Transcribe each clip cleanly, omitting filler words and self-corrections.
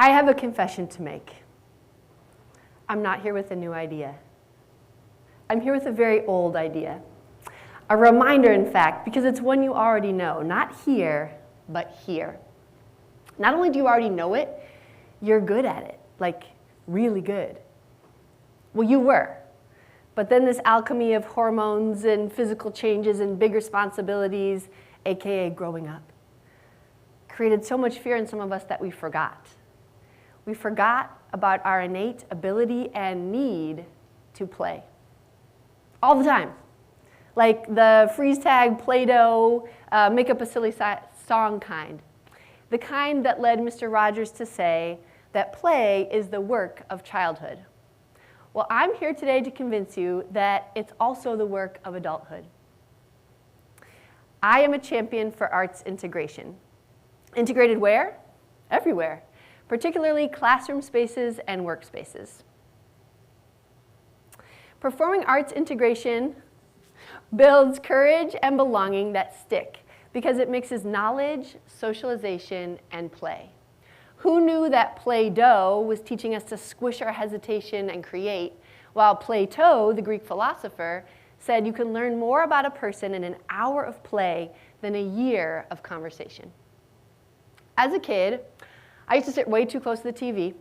I have a confession to make. I'm not here with a new idea. I'm here with a very old idea. A reminder, in fact, because it's one you already know. Not here, but here. Not only do you already know it, you're good at it. Like, really good. Well, you were. But then this alchemy of hormones and physical changes and big responsibilities, aka growing up, created so much fear in some of us that we forgot. We forgot about our innate ability and need to play. All the time. Like the freeze tag, Play-Doh, make up a silly song kind. The kind that led Mr. Rogers to say that play is the work of childhood. Well, I'm here today to convince you that it's also the work of adulthood. I am a champion for arts integration. Integrated where? Everywhere, particularly classroom spaces and workspaces. Performing arts integration builds courage and belonging that stick because it mixes knowledge, socialization, and play. Who knew that Playdough was teaching us to squish our hesitation and create, while Plato, the Greek philosopher, said you can learn more about a person in an hour of play than a year of conversation. As a kid, I used to sit way too close to the TV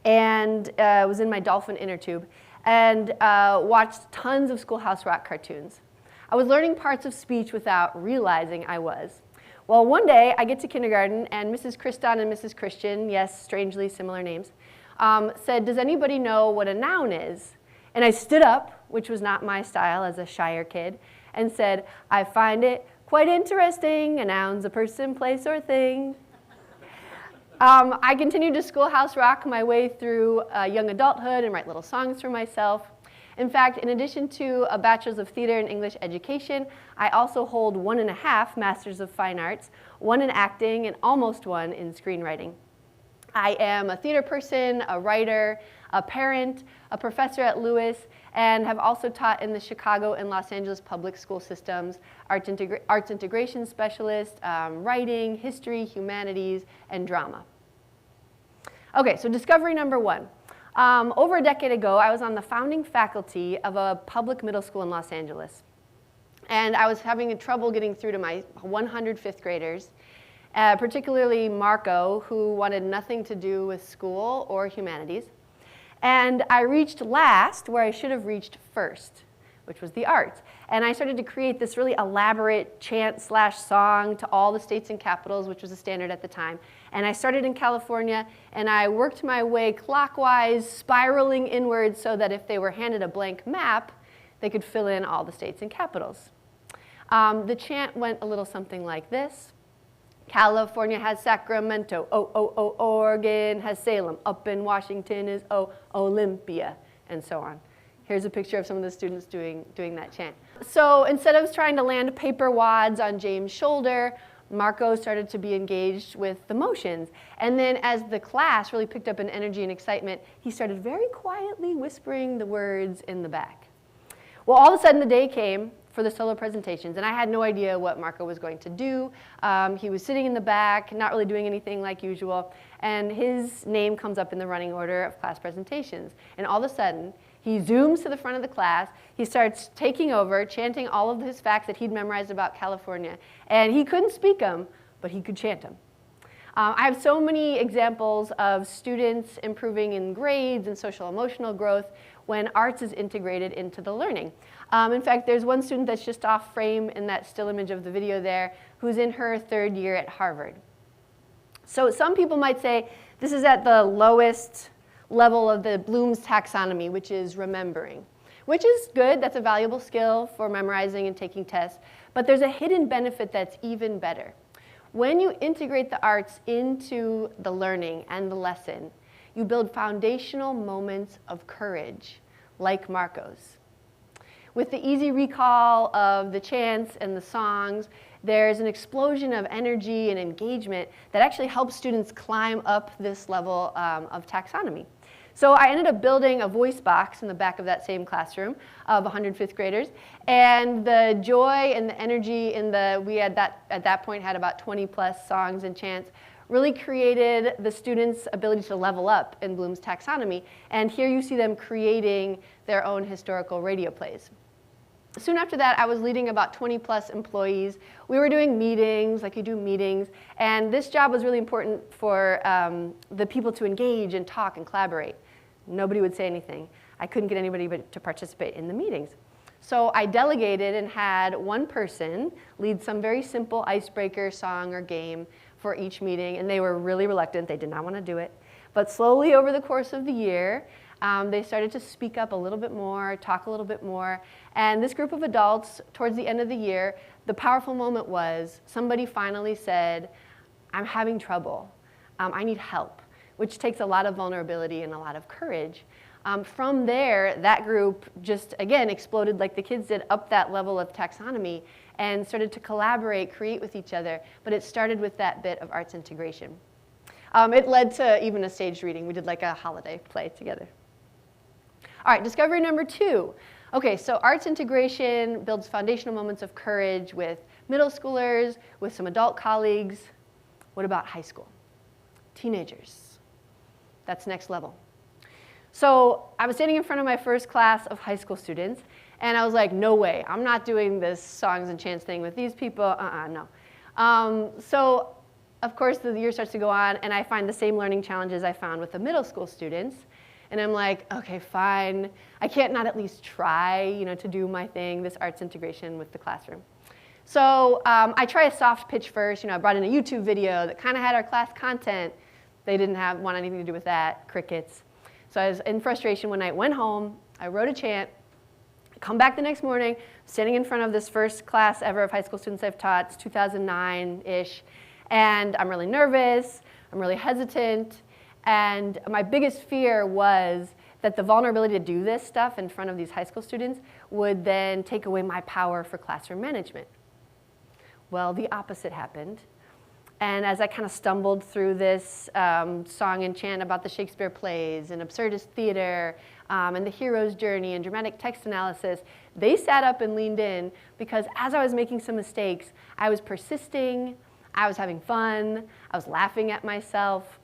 and was in my dolphin inner tube and watched tons of Schoolhouse Rock cartoons. I was learning parts of speech without realizing I was. Well, one day I get to kindergarten and Mrs. Christon and Mrs. Christian, yes, strangely similar names, said, "Does anybody know what a noun is?" And I stood up, which was not my style as a shyer kid, and said, "I find it quite interesting. A noun's a person, place, or thing." I continued to Schoolhouse Rock my way through young adulthood and write little songs for myself. In fact, in addition to a Bachelor's of Theater and English Education, I also hold 1.5 Masters of Fine Arts, 1 in acting and almost 1 in screenwriting. I am a theater person, a writer, a parent, a professor at Lewis, and have also taught in the Chicago and Los Angeles public school systems, arts integration specialist, writing, history, humanities, and drama. Okay, so discovery number 1. Over a decade ago, I was on the founding faculty of a public middle school in Los Angeles. And I was having trouble getting through to my 100 fifth graders, particularly Marco, who wanted nothing to do with school or humanities. And I reached last where I should have reached first, which was the arts. And I started to create this really elaborate chant/song to all the states and capitals, which was a standard at the time. And I started in California, and I worked my way clockwise, spiraling inwards so that if they were handed a blank map, they could fill in all the states and capitals. The chant went a little something like this. California has Sacramento, Oregon has Salem, up in Washington is Olympia, and so on. Here's a picture of some of the students doing that chant. So instead of trying to land paper wads on James' shoulder, Marco started to be engaged with the motions. And then as the class really picked up in energy and excitement, he started very quietly whispering the words in the back. Well, all of a sudden the day came for the solo presentations, and I had no idea what Marco was going to do. He was sitting in the back, not really doing anything like usual, and his name comes up in the running order of class presentations. And all of a sudden, he zooms to the front of the class, he starts taking over, chanting all of his facts that he'd memorized about California. And he couldn't speak them, but he could chant them. I have so many examples of students improving in grades and social emotional growth when arts is integrated into the learning. In fact, there's one student that's just off frame in that still image of the video there who's in her 3rd year at Harvard. So some people might say this is at the lowest level of the Bloom's taxonomy, which is remembering, which is good. That's a valuable skill for memorizing and taking tests. But there's a hidden benefit that's even better. When you integrate the arts into the learning and the lesson, you build foundational moments of courage, like Marco's. With the easy recall of the chants and the songs, there's an explosion of energy and engagement that actually helps students climb up this level of taxonomy. So I ended up building a voice box in the back of that same classroom of 100 fifth graders. And the joy and the energy in we had at that point had about 20 plus songs and chants, really created the students' ability to level up in Bloom's taxonomy. And here you see them creating their own historical radio plays. Soon after that, I was leading about 20 plus employees. We were doing meetings, like you do meetings, and this job was really important for the people to engage and talk and collaborate. Nobody would say anything. I couldn't get anybody to participate in the meetings. So I delegated and had one person lead some very simple icebreaker song or game for each meeting, and they were really reluctant. They did not want to do it. But slowly over the course of the year, they started to speak up a little bit more, talk a little bit more. And this group of adults, towards the end of the year, the powerful moment was somebody finally said, I'm having trouble. I need help, which takes a lot of vulnerability and a lot of courage. From there, that group just, again, exploded like the kids did, up that level of taxonomy and started to collaborate, create with each other. But it started with that bit of arts integration. It led to even a staged reading. We did like a holiday play together. All right, discovery number 2. Okay, so arts integration builds foundational moments of courage with middle schoolers, with some adult colleagues. What about high school? Teenagers. That's next level. So I was standing in front of my first class of high school students, and I was like, no way, I'm not doing this songs and chants thing with these people, no. So of course the year starts to go on, and I find the same learning challenges I found with the middle school students. And I'm like, okay, fine. I can't not at least try, to do my thing, this arts integration with the classroom. So I try a soft pitch first. I brought in a YouTube video that kind of had our class content. They didn't want anything to do with that, crickets. So I was in frustration one night, went home, I wrote a chant, come back the next morning, standing in front of this first class ever of high school students I've taught. It's 2009-ish. And I'm really nervous, I'm really hesitant. And my biggest fear was that the vulnerability to do this stuff in front of these high school students would then take away my power for classroom management. Well, the opposite happened. And as I kind of stumbled through this song and chant about the Shakespeare plays and absurdist theater and the hero's journey and dramatic text analysis, they sat up and leaned in because as I was making some mistakes, I was persisting, I was having fun, I was laughing at myself.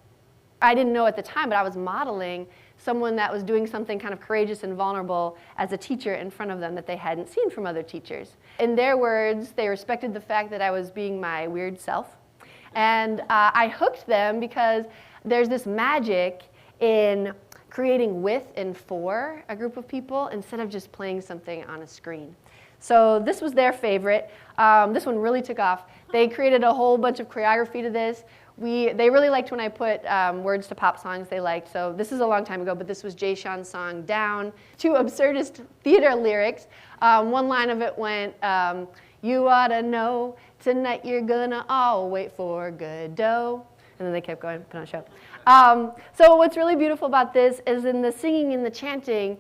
I didn't know at the time, but I was modeling someone that was doing something kind of courageous and vulnerable as a teacher in front of them that they hadn't seen from other teachers. In their words, they respected the fact that I was being my weird self. And I hooked them because there's this magic in creating with and for a group of people instead of just playing something on a screen. So this was their favorite. This one really took off. They created a whole bunch of choreography to this. They really liked when I put words to pop songs they liked. So this is a long time ago, but this was Jay Sean's song, Down, to absurdist theater lyrics. One line of it went, you ought to know, tonight you're gonna all wait for Godot. And then they kept going, put on a show. So what's really beautiful about this is in the singing and the chanting,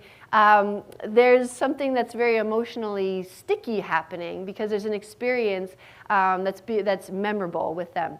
there's something that's very emotionally sticky happening because there's an experience that's memorable with them.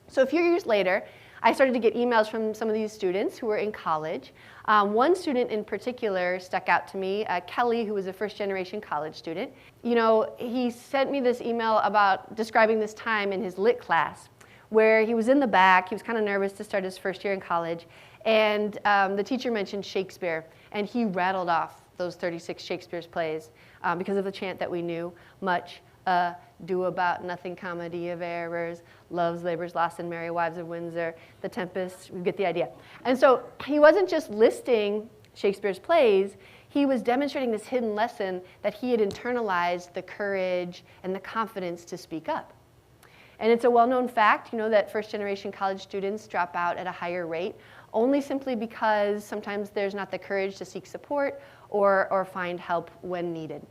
So a few years later, I started to get emails from some of these students who were in college. One student in particular stuck out to me, Kelly, who was a first-generation college student. He sent me this email about describing this time in his lit class where he was in the back. He was kind of nervous to start his first year in college. And the teacher mentioned Shakespeare, and he rattled off those 36 Shakespeare's plays because of the chant that we knew, much ado about nothing, comedy of errors, love's labor's lost and merry wives of Windsor, the Tempest, we get the idea. And so he wasn't just listing Shakespeare's plays, he was demonstrating this hidden lesson that he had internalized the courage and the confidence to speak up. And it's a well-known fact, that first-generation college students drop out at a higher rate, only simply because sometimes there's not the courage to seek support or find help when needed.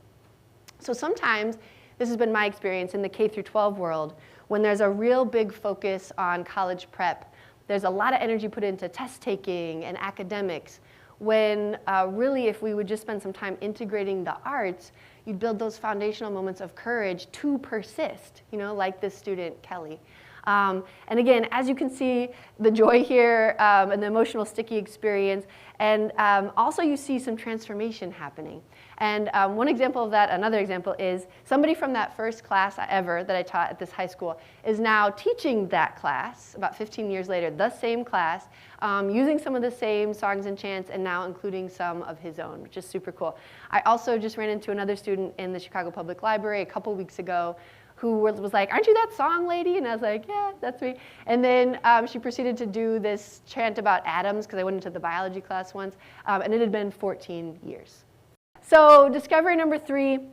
So sometimes, this has been my experience in the K through 12 world, when there's a real big focus on college prep, there's a lot of energy put into test taking and academics, when really if we would just spend some time integrating the arts, you'd build those foundational moments of courage to persist, like this student, Kelly. And again, as you can see, the joy here and the emotional sticky experience, and also you see some transformation happening. And one example of that, another example is somebody from that first class ever that I taught at this high school is now teaching that class about 15 years later, the same class, using some of the same songs and chants and now including some of his own, which is super cool. I also just ran into another student in the Chicago Public Library a couple weeks ago who was like, "Aren't you that song lady?" And I was like, "Yeah, that's me." And then she proceeded to do this chant about atoms, because I went into the biology class once, and it had been 14 years. So discovery number 3,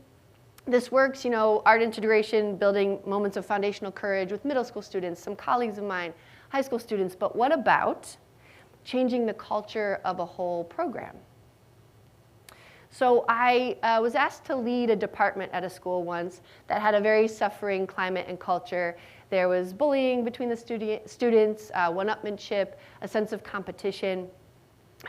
this works, art integration, building moments of foundational courage with middle school students, some colleagues of mine, high school students, but what about changing the culture of a whole program? So I was asked to lead a department at a school once that had a very suffering climate and culture. There was bullying between the students, one-upmanship, a sense of competition,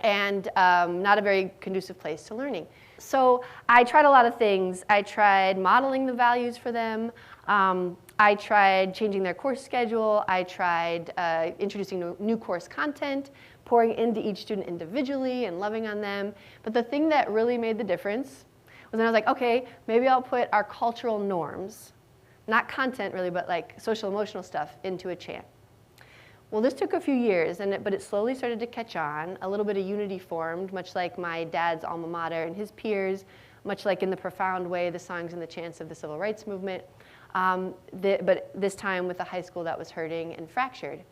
and not a very conducive place to learning. So I tried a lot of things. I tried modeling the values for them. I tried changing their course schedule. I tried introducing new course content, pouring into each student individually and loving on them. But the thing that really made the difference was when I was like, okay, maybe I'll put our cultural norms, not content really, but like social emotional stuff, into a chant. Well, this took a few years, but it slowly started to catch on. A little bit of unity formed, much like my dad's alma mater and his peers, much like in the profound way the songs and the chants of the civil rights movement, but this time with a high school that was hurting and fractured.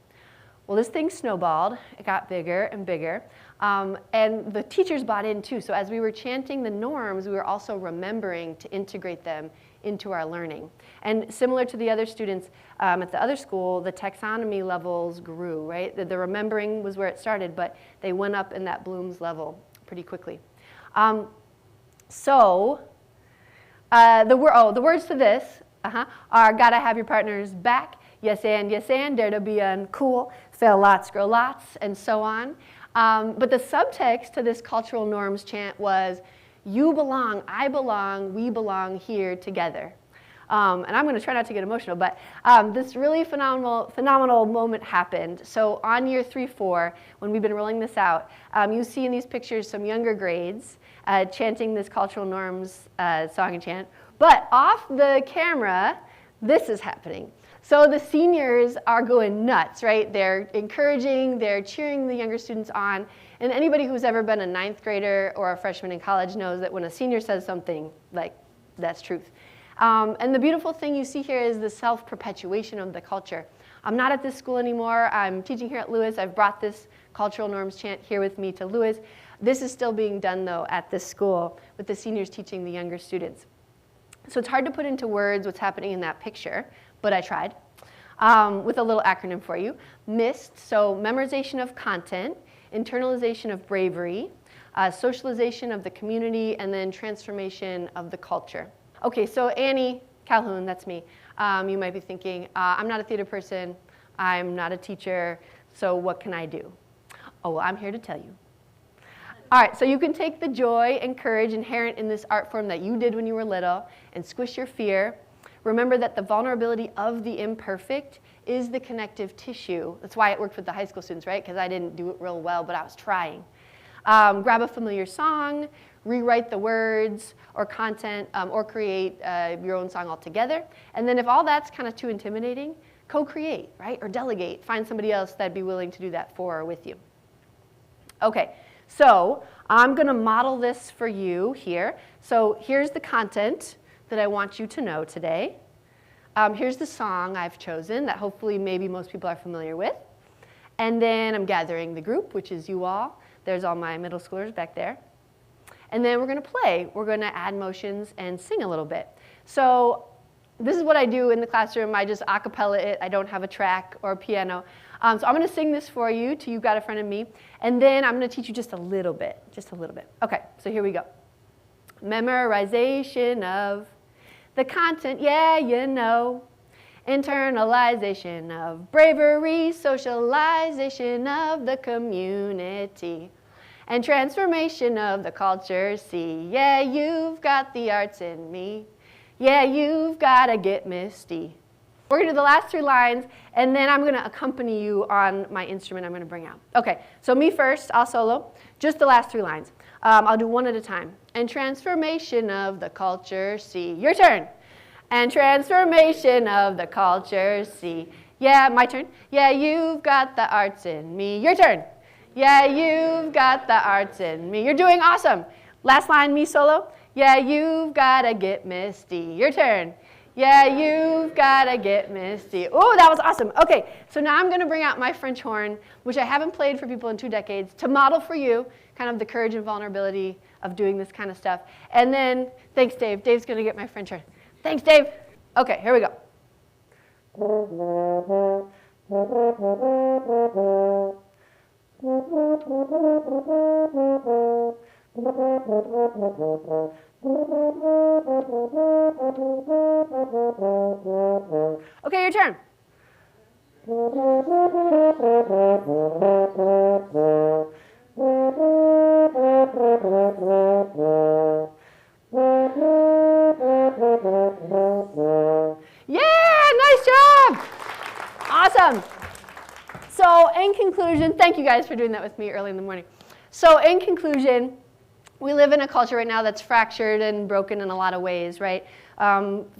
Well, this thing snowballed. It got bigger and bigger, and the teachers bought in too. So as we were chanting the norms, we were also remembering to integrate them into our learning. And similar to the other students at the other school, the taxonomy levels grew, right? The remembering was where it started, but they went up in that Bloom's level pretty quickly. The words to this are gotta have your partner's back, yes and, dare to be uncool, fail lots, grow lots, and so on. But the subtext to this cultural norms chant was, you belong, I belong, we belong here together. And I'm going to try not to get emotional, but this really phenomenal moment happened. So on year 3-4, when we've been rolling this out, you see in these pictures some younger grades chanting this cultural norms song and chant. But off the camera, this is happening. So the seniors are going nuts, right? They're encouraging, they're cheering the younger students on. And anybody who's ever been a 9th grader or a freshman in college knows that when a senior says something, like, that's truth. And the beautiful thing you see here is the self-perpetuation of the culture. I'm not at this school anymore. I'm teaching here at Lewis. I've brought this cultural norms chant here with me to Lewis. This is still being done, though, at this school with the seniors teaching the younger students. So it's hard to put into words what's happening in that picture, but I tried with a little acronym for you. MIST, so memorization of content, internalization of bravery, socialization of the community, and then transformation of the culture. Okay, so Annie Calhoun, that's me. You might be thinking, I'm not a theater person, I'm not a teacher, so what can I do? Oh, well, I'm here to tell you. All right, so you can take the joy and courage inherent in this art form that you did when you were little and squish your fear. Remember that the vulnerability of the imperfect is the connective tissue. That's why it worked with the high school students, right? Because I didn't do it real well, but I was trying. Grab a familiar song, rewrite the words or content, or create your own song altogether. And then if all that's kind of too intimidating, co-create, right? Or delegate. Find somebody else that'd be willing to do that for or with you. Okay, so I'm going to model this for you here. So here's the content that I want you to know today. Here's the song I've chosen that hopefully maybe most people are familiar with. And then I'm gathering the group, which is you all. There's all my middle schoolers back there. And then we're going to play. We're going to add motions and sing a little bit. So this is what I do in the classroom. I just a cappella it. I don't have a track or a piano. So I'm going to sing this for you till you've got it in front of me. And then I'm going to teach you just a little bit. Just a little bit. Okay, so here we go. Memorization of the content, yeah, you know. Internalization of bravery, socialization of the community, and transformation of the culture, see. Yeah, you've got the arts in me. Yeah, you've got to get misty. We're going to do the last 3 lines, and then I'm going to accompany you on my instrument I'm going to bring out. Okay, so me first, I'll solo, just the last 3 lines. I'll do one at a time. And transformation of the culture, see. Your turn. And transformation of the culture, see. Yeah, my turn. Yeah, you've got the arts in me. Your turn. Yeah, you've got the arts in me. You're doing awesome. Last line, me solo. Yeah, you've got to get misty. Your turn. Yeah, you've got to get misty. Oh, that was awesome. Okay, so now I'm going to bring out my French horn, which I haven't played for people in 2 decades, to model for you kind of the courage and vulnerability of doing this kind of stuff. And then, thanks, Dave. Dave's going to get my French horn. Thanks, Dave. Okay, here we go. Okay, your turn. Yeah, nice job. Awesome. So in conclusion, thank you guys for doing that with me early in the morning. So in conclusion, we live in a culture right now that's fractured and broken in a lot of ways, right?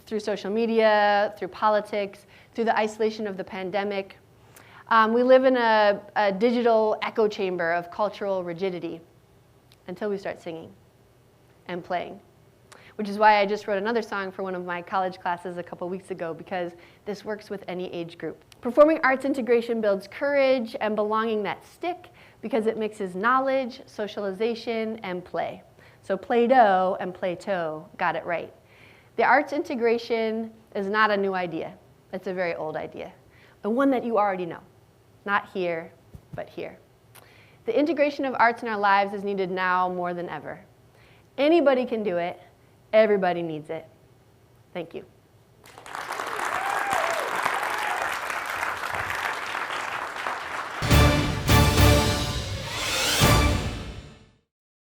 Through social media, through politics, through the isolation of the pandemic. We live in a digital echo chamber of cultural rigidity until we start singing and playing, which is why I just wrote another song for one of my college classes a couple weeks ago, because this works with any age group. Performing arts integration builds courage and belonging that stick because it mixes knowledge, socialization, and play. So Playdough and Plato got it right. The arts integration is not a new idea. It's a very old idea, the one that you already know. Not here, but here. The integration of arts in our lives is needed now more than ever. Anybody can do it. Everybody needs it. Thank you.